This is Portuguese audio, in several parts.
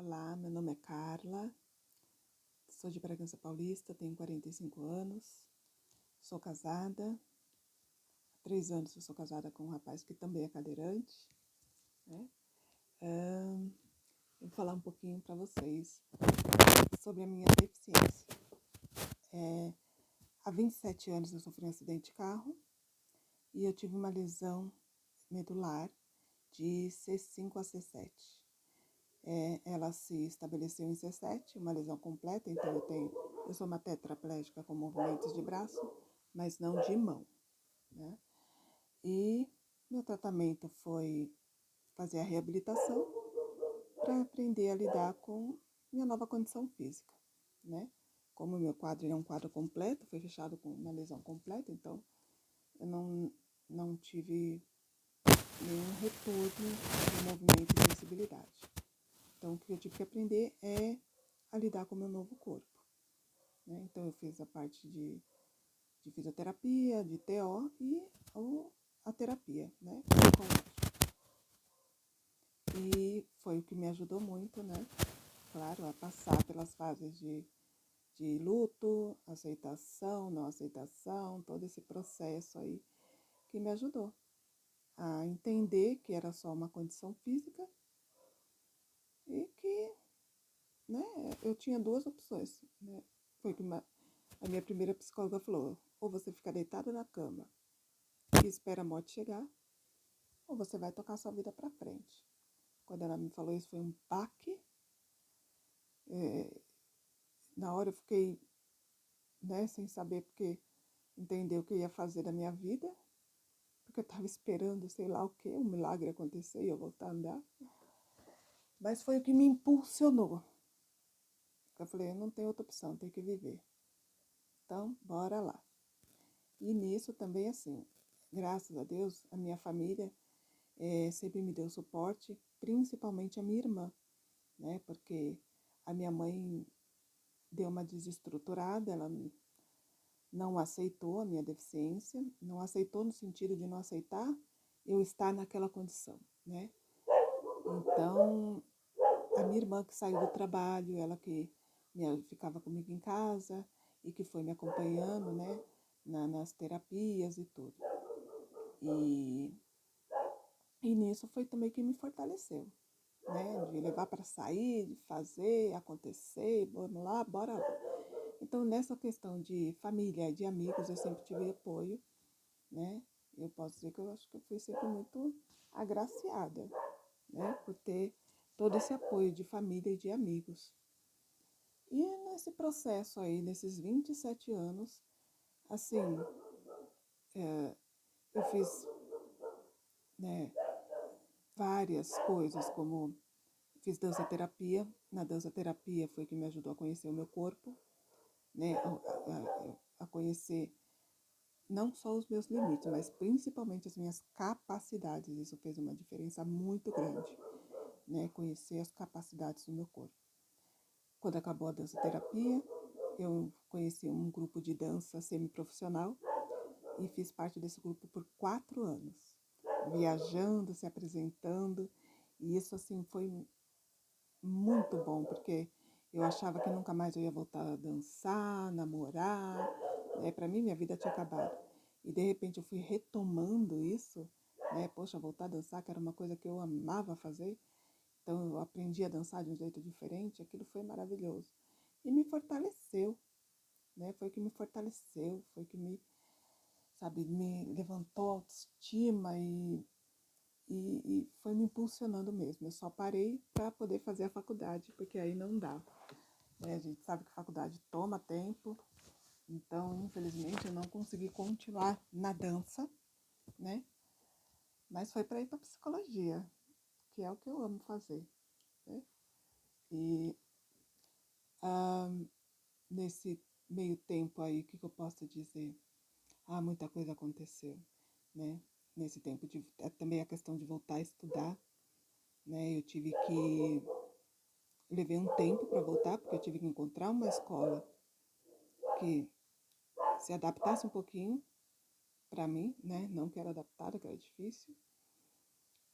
Olá, meu nome é Carla, sou de Bragança Paulista, tenho 45 anos, sou casada. Há 3 anos eu sou casada com um rapaz que também é cadeirante, né? Eu vou falar um pouquinho para vocês sobre a minha deficiência. Há 27 anos eu sofri um acidente de carro e eu tive uma lesão medular de C5 a C7. Ela se estabeleceu em C7, uma lesão completa, então eu sou uma tetraplégica com movimentos de braço, mas não de mão, né? E meu tratamento foi fazer a reabilitação para aprender a lidar com minha nova condição física, né? Como o meu quadro é um quadro completo, foi fechado com uma lesão completa, então eu não tive nenhum retorno de movimento e sensibilidade. Então, o que eu tive que aprender é a lidar com o meu novo corpo, né? Então, eu fiz a parte de fisioterapia, de TO e a terapia, né? E foi o que me ajudou muito, né? Claro, a passar pelas fases de luto, aceitação, não aceitação, todo esse processo aí que me ajudou a entender que era só uma condição física e que, né, eu tinha 2 opções, né? Foi que a minha primeira psicóloga falou: ou você fica deitada na cama e espera a morte chegar, ou você vai tocar sua vida para frente. Quando ela me falou isso, foi um baque. Na hora eu fiquei, né, sem saber porque entender o que eu ia fazer da minha vida, porque eu estava esperando, sei lá o que, um milagre acontecer e eu voltar a andar. Mas foi o que me impulsionou. Eu falei, eu não tenho outra opção, tenho que viver. Então, bora lá. E nisso também, assim, graças a Deus, a minha família sempre me deu suporte, principalmente a minha irmã, né? Porque a minha mãe deu uma desestruturada, ela não aceitou a minha deficiência, não aceitou no sentido de não aceitar eu estar naquela condição, né? Então, a minha irmã que saiu do trabalho, ela que ficava comigo em casa e que foi me acompanhando, né, nas terapias e tudo. E nisso foi também que me fortaleceu, né, de levar para sair, de fazer, acontecer, vamos lá, bora lá. Então, nessa questão de família, de amigos, eu sempre tive apoio, né? Eu posso dizer que eu acho que eu fui sempre muito agraciada, né? Por ter todo esse apoio de família e de amigos. E nesse processo aí, nesses 27 anos, assim, eu fiz, né, várias coisas, como fiz dança terapia. Na dança terapia foi que me ajudou a conhecer o meu corpo, né? A conhecer não só os meus limites, mas principalmente as minhas capacidades. Isso fez uma diferença muito grande, né? Conhecer as capacidades do meu corpo. Quando acabou a dança terapia, eu conheci um grupo de dança semiprofissional e fiz parte desse grupo por 4 anos, viajando, se apresentando. E isso, assim, foi muito bom, porque eu achava que nunca mais eu ia voltar a dançar, namorar, né? Para mim, minha vida tinha acabado. E, de repente, eu fui retomando isso, né? Poxa, voltar a dançar, que era uma coisa que eu amava fazer. Então, eu aprendi a dançar de um jeito diferente, aquilo foi maravilhoso. E me fortaleceu, né? Foi o que me fortaleceu, foi o que me, sabe, me levantou a autoestima e foi me impulsionando mesmo. Eu só parei para poder fazer a faculdade, porque aí não dá, né? A gente sabe que a faculdade toma tempo, então, infelizmente, eu não consegui continuar na dança, né? Mas foi para ir para psicologia, que é o que eu amo fazer, né? E nesse meio tempo aí, o que eu posso dizer? Muita coisa aconteceu, né? Nesse tempo, também a questão de voltar a estudar, né? Eu tive que levei um tempo para voltar, porque eu tive que encontrar uma escola que se adaptasse um pouquinho para mim, né? Não que era adaptada, que era difícil.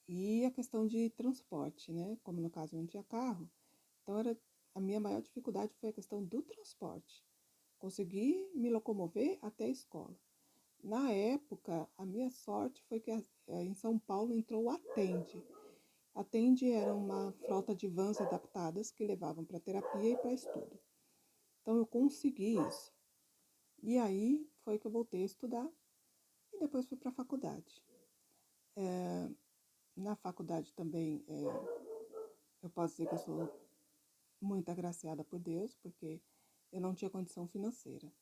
E a questão de transporte, né? Como no caso eu não tinha carro, Então, a minha maior dificuldade foi a questão do transporte. Conseguir me locomover até a escola. Na época, a minha sorte foi que em São Paulo entrou o Atende. Atende era uma frota de vans adaptadas que levavam para terapia e para estudo. Então, eu consegui isso. E aí foi que eu voltei a estudar e depois fui para a faculdade. Na faculdade também, eu posso dizer que eu sou muito agraciada por Deus, porque eu não tinha condição financeira.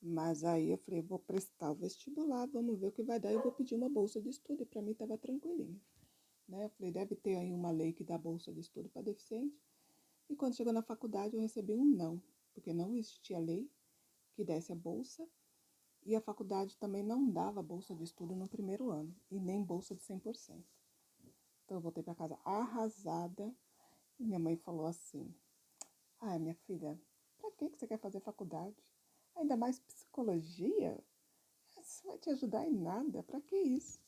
Mas aí eu falei, vou prestar o vestibular, vamos ver o que vai dar. Eu vou pedir uma bolsa de estudo e para mim estava tranquilinho. Né? Eu falei, deve ter aí uma lei que dá bolsa de estudo para deficiente. E quando chegou na faculdade eu recebi um não, porque não existia lei que desse a bolsa. E a faculdade também não dava bolsa de estudo no primeiro ano, e nem bolsa de 100%. Então eu voltei para casa arrasada, e minha mãe falou assim, minha filha, para que você quer fazer faculdade? Ainda mais psicologia? Isso vai te ajudar em nada, para que isso?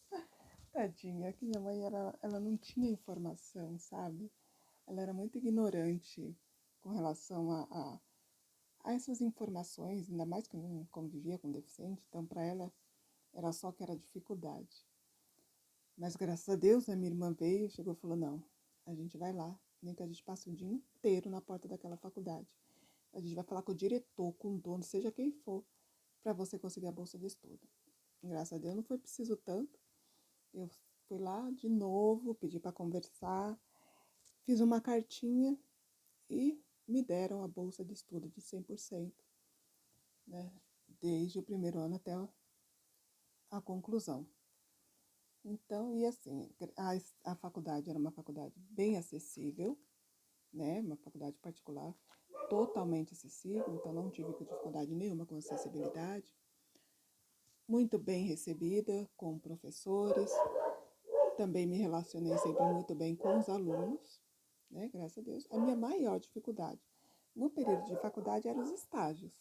Tadinha, que minha mãe ela não tinha informação, sabe? Ela era muito ignorante com relação a essas informações, ainda mais que não convivia com deficiente, então para ela era só que era dificuldade. Mas graças a Deus, minha irmã veio, chegou e falou, não, a gente vai lá, nem que a gente passe o dia inteiro na porta daquela faculdade. A gente vai falar com o diretor, com o dono, seja quem for, para você conseguir a bolsa de estudo. Graças a Deus não foi preciso tanto. Eu fui lá de novo, pedi para conversar, fiz uma cartinha e me deram a bolsa de estudo de 100%, né? Desde o primeiro ano até a conclusão. Então, e assim, a faculdade era uma faculdade bem acessível, né? Uma faculdade particular, totalmente acessível, então não tive dificuldade nenhuma com acessibilidade. Muito bem recebida com professores, também me relacionei sempre muito bem com os alunos, né? Graças a Deus. A minha maior dificuldade no período de faculdade eram os estágios,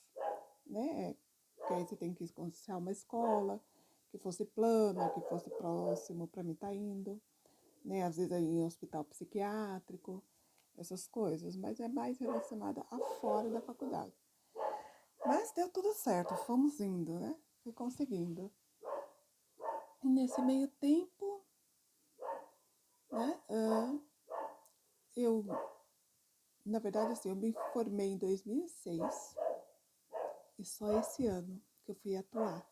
né? Porque aí você tem que encontrar uma escola que fosse plana, que fosse próximo para mim estar indo, né? Às vezes aí em hospital psiquiátrico, essas coisas, mas é mais relacionada a fora da faculdade. Mas deu tudo certo, fomos indo, né? Fui conseguindo. E nesse meio tempo, né? Eu, na verdade, assim, eu me formei em 2006 e só esse ano que eu fui atuar,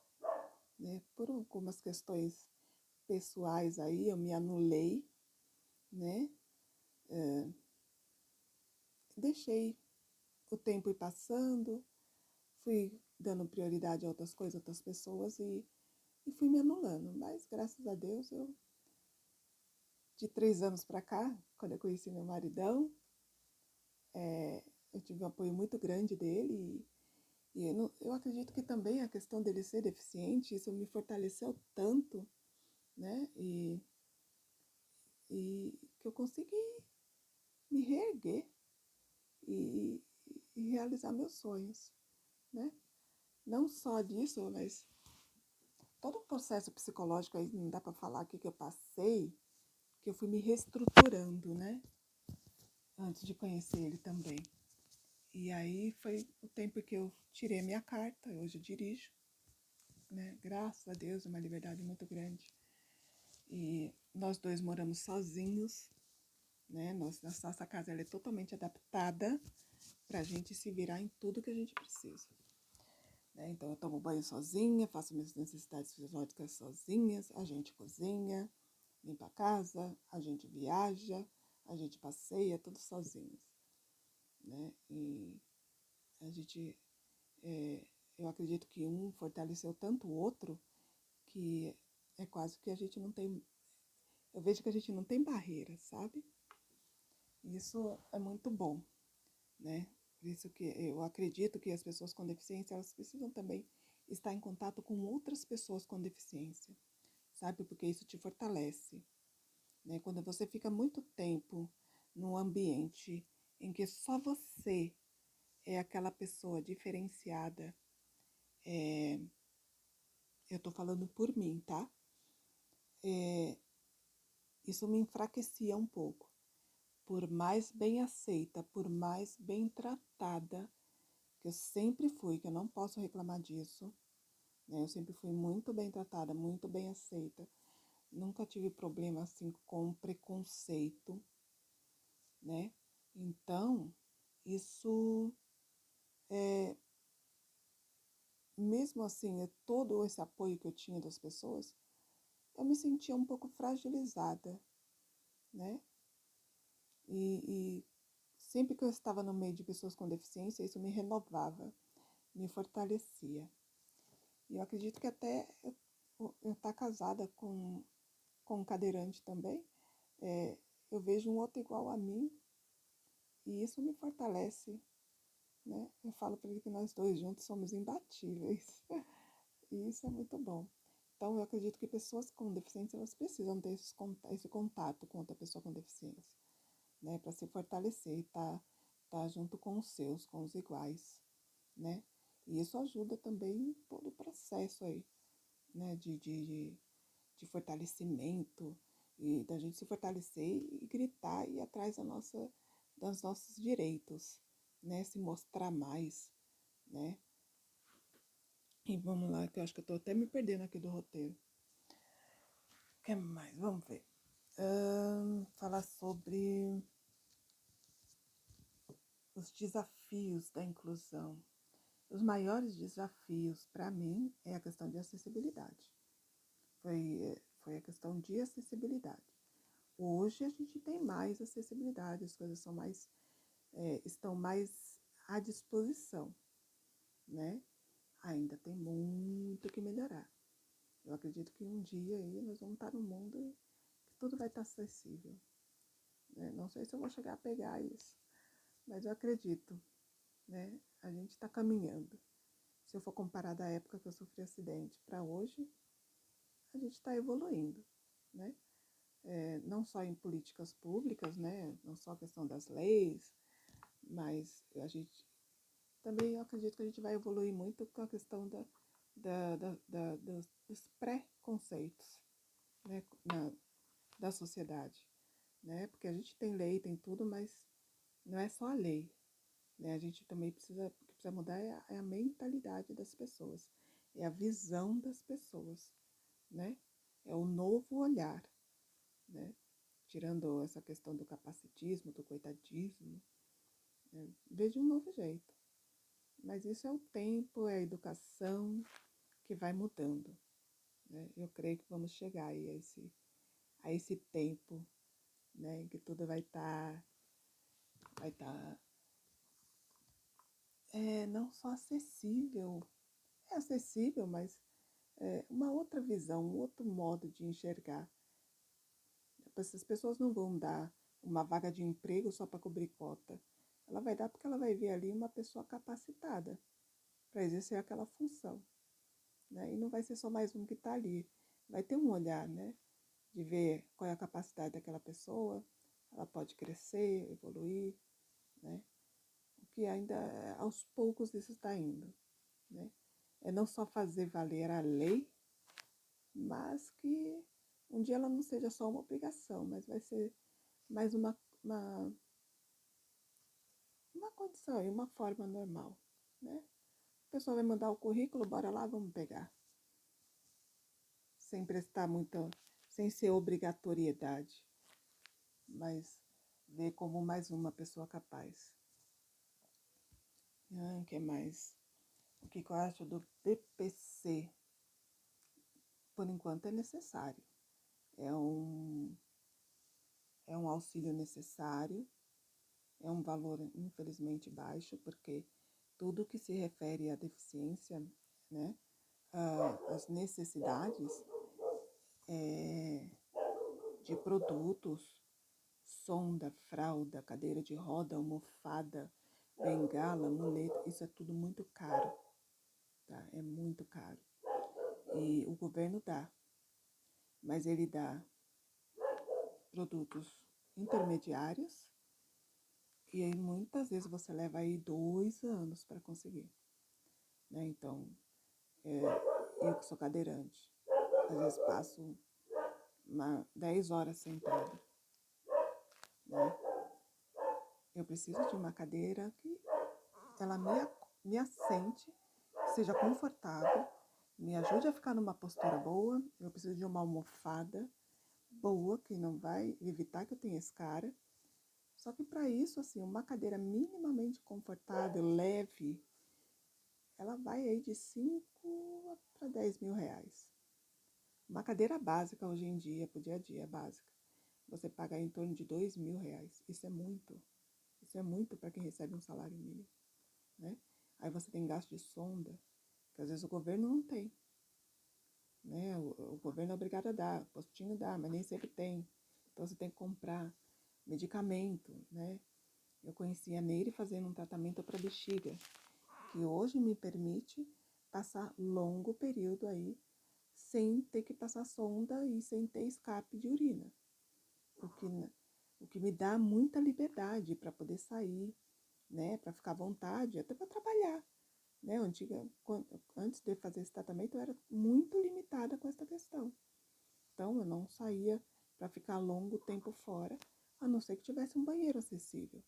né? Por algumas questões pessoais aí, eu me anulei, né? Deixei o tempo ir passando, fui dando prioridade a outras coisas, outras pessoas e fui me anulando. Mas, graças a Deus, de 3 anos para cá, quando eu conheci meu maridão, eu tive um apoio muito grande dele e eu acredito que também a questão dele ser deficiente, isso me fortaleceu tanto, né? E que eu consegui me reerguer e, e realizar meus sonhos, né? Não só disso, mas todo o processo psicológico aí, não dá para falar aqui que eu passei, que eu fui me reestruturando, né? Antes de conhecer ele também. E aí foi o tempo que eu tirei a minha carta, hoje eu dirijo, né? Graças a Deus, uma liberdade muito grande. E nós dois moramos sozinhos, né? Nossa casa ela é totalmente adaptada para a gente se virar em tudo que a gente precisa. Né? Então eu tomo banho sozinha, faço minhas necessidades fisiológicas sozinhas, a gente cozinha, limpa a casa, a gente viaja, a gente passeia, tudo sozinhos. Né? E a gente, eu acredito que um fortaleceu tanto o outro que é quase que a gente não tem, eu vejo que a gente não tem barreira, sabe? Isso é muito bom, né? Por isso que eu acredito que as pessoas com deficiência, elas precisam também estar em contato com outras pessoas com deficiência, sabe? Porque isso te fortalece, né? Quando você fica muito tempo num ambiente em que só você é aquela pessoa diferenciada, eu tô falando por mim, tá? Isso me enfraquecia um pouco, por mais bem aceita, por mais bem tratada, que eu sempre fui, que eu não posso reclamar disso, né? Eu sempre fui muito bem tratada, muito bem aceita. Nunca tive problema assim com preconceito, né? Então, isso mesmo assim, todo esse apoio que eu tinha das pessoas, eu me sentia um pouco fragilizada, né? E sempre que eu estava no meio de pessoas com deficiência, isso me renovava, me fortalecia. E eu acredito que até eu estar casada com um cadeirante também, eu vejo um outro igual a mim e isso me fortalece, né? Eu falo para ele que nós dois juntos somos imbatíveis e isso é muito bom. Então, eu acredito que pessoas com deficiência, elas precisam ter esse contato com outra pessoa com deficiência, né? Para se fortalecer e tá junto com os seus, com os iguais, né? E isso ajuda também todo o processo aí, né? De fortalecimento e da gente se fortalecer e gritar e ir atrás dos nossos direitos, né? Se mostrar mais, né? E vamos lá, que eu acho que eu tô até me perdendo aqui do roteiro. O que mais? Vamos ver. Falar sobre os desafios da inclusão. Os maiores desafios para mim é a questão de acessibilidade. Foi a questão de acessibilidade. Hoje a gente tem mais acessibilidade, as coisas são estão mais à disposição, né? Ainda tem muito que melhorar. Eu acredito que um dia aí nós vamos estar num mundo que tudo vai estar acessível, né? Não sei se eu vou chegar a pegar isso, mas eu acredito, né? A gente está caminhando. Se eu for comparar da época que eu sofri acidente para hoje, a gente está evoluindo, né? Não só em políticas públicas, né? Não só a questão das leis, mas a gente também eu acredito que a gente vai evoluir muito com a questão dos preconceitos, né? Da sociedade, né? Porque a gente tem lei, tem tudo, mas não é só a lei, né? A gente também o que precisa mudar é a mentalidade das pessoas, é a visão das pessoas, né? É o novo olhar, né? Tirando essa questão do capacitismo, do coitadismo, né? Vejo um novo jeito. Mas isso é o tempo, é a educação que vai mudando, né? Eu creio que vamos chegar aí a esse tempo, né? Em que tudo vai tá, não só acessível, é acessível, mas uma outra visão, um outro modo de enxergar. Essas pessoas não vão dar uma vaga de emprego só para cobrir cota. Ela vai dar porque ela vai ver ali uma pessoa capacitada para exercer aquela função, né? E não vai ser só mais um que está ali. Vai ter um olhar, né? De ver qual é a capacidade daquela pessoa, ela pode crescer, evoluir, né? O que ainda aos poucos isso está indo, né? É não só fazer valer a lei, mas que um dia ela não seja só uma obrigação, mas vai ser mais uma condição e uma forma normal, né? A pessoa vai mandar o currículo, bora lá, vamos pegar. Sem prestar muita, sem ser obrigatoriedade, mas ver como mais uma pessoa capaz. O que mais? O que eu acho do BPC? Por enquanto é necessário. É um, é um auxílio necessário, é um valor infelizmente baixo, porque tudo que se refere à deficiência, né, as necessidades de produtos, sonda, fralda, cadeira de roda, almofada, bengala, muleta, isso é tudo muito caro, tá? É muito caro. E o governo dá, mas ele dá produtos intermediários e aí muitas vezes você leva aí 2 anos para conseguir, né? Então, eu que sou cadeirante, às vezes passo 10 horas sentada, né? Eu preciso de uma cadeira que ela me assente, seja confortável, me ajude a ficar numa postura boa. Eu preciso de uma almofada boa, que não vai evitar que eu tenha escara. Só que para isso, assim, uma cadeira minimamente confortável, leve, ela vai aí de 5 para 10 mil reais. Uma cadeira básica hoje em dia, pro dia a dia, básica, você paga em torno de 2 mil reais. Isso é muito. Isso é muito para quem recebe um salário mínimo, né? Aí você tem gasto de sonda, que às vezes o governo não tem, né? O governo é obrigado a dar, o postinho dá, mas nem sempre tem. Então você tem que comprar medicamento, né? Eu conheci a Neire fazendo um tratamento para bexiga, que hoje me permite passar longo período aí sem ter que passar sonda e sem ter escape de urina. O que me dá muita liberdade para poder sair, né? Para ficar à vontade, até para trabalhar. Né? Antes de fazer esse tratamento, eu era muito limitada com essa questão. Então, eu não saía para ficar longo tempo fora, a não ser que tivesse um banheiro acessível.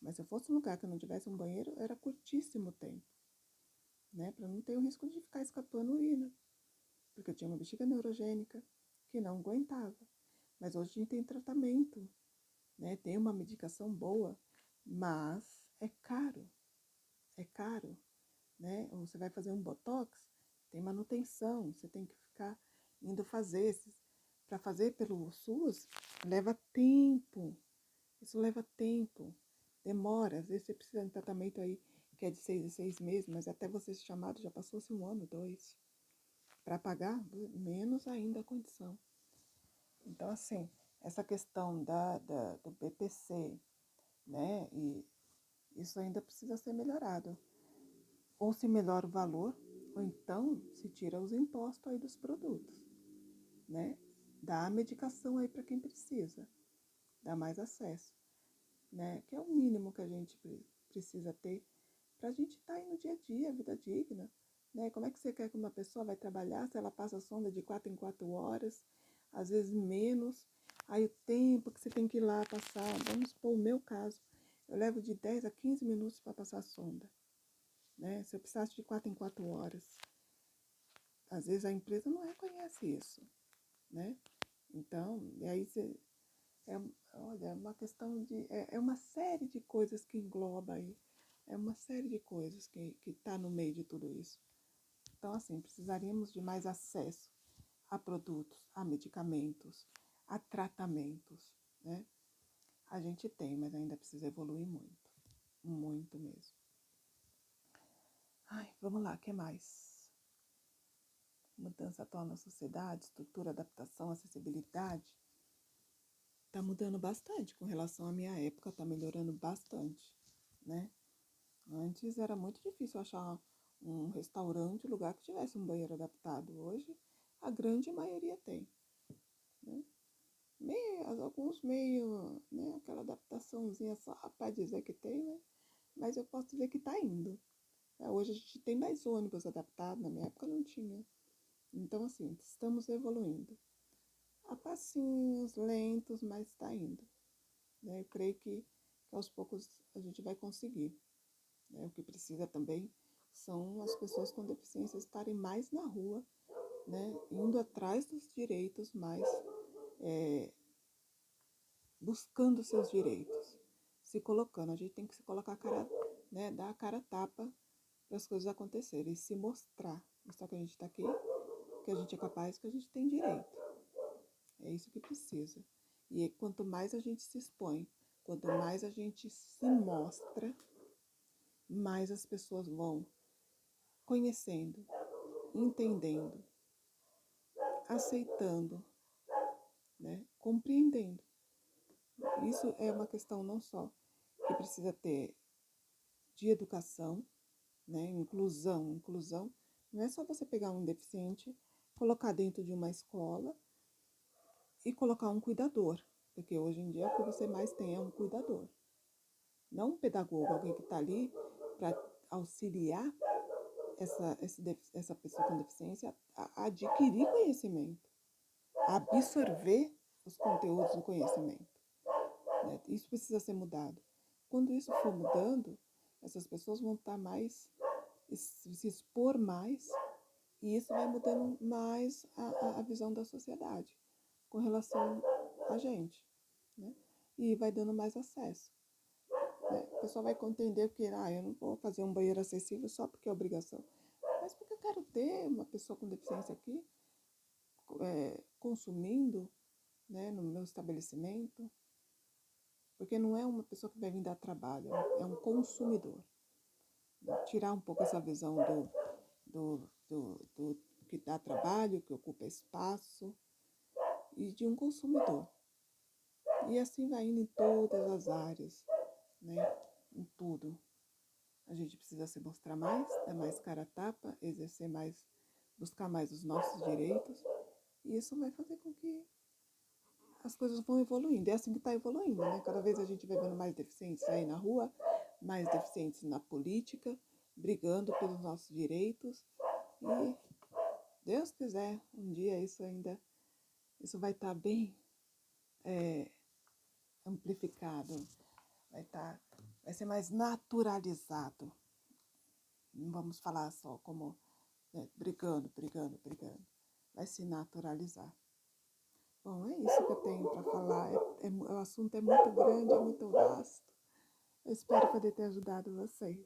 Mas se eu fosse um lugar que não tivesse um banheiro, era curtíssimo tempo, né? Para não ter o risco de ficar escapando urina. Porque eu tinha uma bexiga neurogênica que não aguentava. Mas hoje a gente tem tratamento, né? Tem uma medicação boa, mas é caro. É caro, né? Ou você vai fazer um botox, tem manutenção, você tem que ficar indo fazer esses. Para fazer pelo SUS, leva tempo. Isso leva tempo, demora. Às vezes você precisa de um tratamento aí que é de 6 em 6 meses, mas até você ser chamado já passou-se 1 ano, 2. Para pagar, menos ainda a condição. Então, assim, essa questão do BPC, né? E isso ainda precisa ser melhorado. Ou se melhora o valor, ou então se tira os impostos aí dos produtos, né? Dá a medicação aí para quem precisa, dá mais acesso, né? Que é o mínimo que a gente precisa ter para a gente estar aí no dia a dia, vida digna, né? Como é que você quer que uma pessoa vai trabalhar se ela passa a sonda de 4 em 4 horas, às vezes menos, aí o tempo que você tem que ir lá passar, vamos supor o meu caso, eu levo de 10 a 15 minutos para passar a sonda, né? Se eu precisasse de 4 em 4 horas, às vezes a empresa não reconhece isso, né? Então, e aí você, é, olha, é uma questão de, é uma série de coisas que engloba aí, é uma série de coisas que está no meio de tudo isso. Então, assim, precisaríamos de mais acesso a produtos, a medicamentos, a tratamentos, né? A gente tem, mas ainda precisa evoluir muito, muito mesmo. Ai, vamos lá, o que mais? Mudança atual na sociedade, estrutura, adaptação, acessibilidade. Tá mudando bastante com relação à minha época, tá melhorando bastante, né? Antes era muito difícil achar um restaurante, um lugar que tivesse um banheiro adaptado. Hoje, a grande maioria tem, né? Alguns meio, né? Aquela adaptaçãozinha só para dizer que tem, né? Mas eu posso dizer que tá indo. Hoje a gente tem mais ônibus adaptados, na minha época não tinha. Então, assim, estamos evoluindo. A passinhos lentos, mas está indo. Né? Eu creio que aos poucos a gente vai conseguir. Né? O que precisa também são as pessoas com deficiência estarem mais na rua, né? Indo atrás dos direitos, mais buscando seus direitos, se colocando. A gente tem que se colocar a cara, né? Dar a cara a tapa para as coisas acontecerem e se mostrar. Mostrar que a gente está aqui, que a gente é capaz, que a gente tem direito. É isso que precisa. E quanto mais a gente se expõe, quanto mais a gente se mostra, mais as pessoas vão conhecendo, entendendo, aceitando, né? Compreendendo. Isso é uma questão não só que precisa ter de educação, né? Inclusão. Inclusão não é só você pegar um deficiente, colocar dentro de uma escola e colocar um cuidador, porque hoje em dia o que você mais tem é um cuidador. Não um pedagogo, alguém que está ali para auxiliar essa pessoa com deficiência a adquirir conhecimento, a absorver os conteúdos do conhecimento. Né? Isso precisa ser mudado. quando isso for mudando, essas pessoas vão estar mais, se expor mais, e isso vai mudando mais a visão da sociedade com relação a gente, né? E vai dando mais acesso, né? A pessoa vai entender que, eu não vou fazer um banheiro acessível só porque é obrigação, mas porque eu quero ter uma pessoa com deficiência aqui consumindo, né, no meu estabelecimento, porque não é uma pessoa que vai vir dar trabalho, é um consumidor. Tirar um pouco essa visão do que dá trabalho, que ocupa espaço, e de um consumidor. E assim vai indo em todas as áreas, né? Em tudo. A gente precisa se mostrar mais, dar mais cara a tapa, exercer mais, buscar mais os nossos direitos. E isso vai fazer com que as coisas vão evoluindo. É assim que está evoluindo, né? Cada vez a gente vai vendo mais deficientes aí na rua, mais deficientes na política, brigando pelos nossos direitos. E Deus quiser, um dia isso vai estar bem amplificado, vai ser mais naturalizado. Não vamos falar só como brigando. Vai se naturalizar. Bom, é isso que eu tenho para falar. O assunto é muito grande, é muito vasto. Eu espero poder ter ajudado vocês.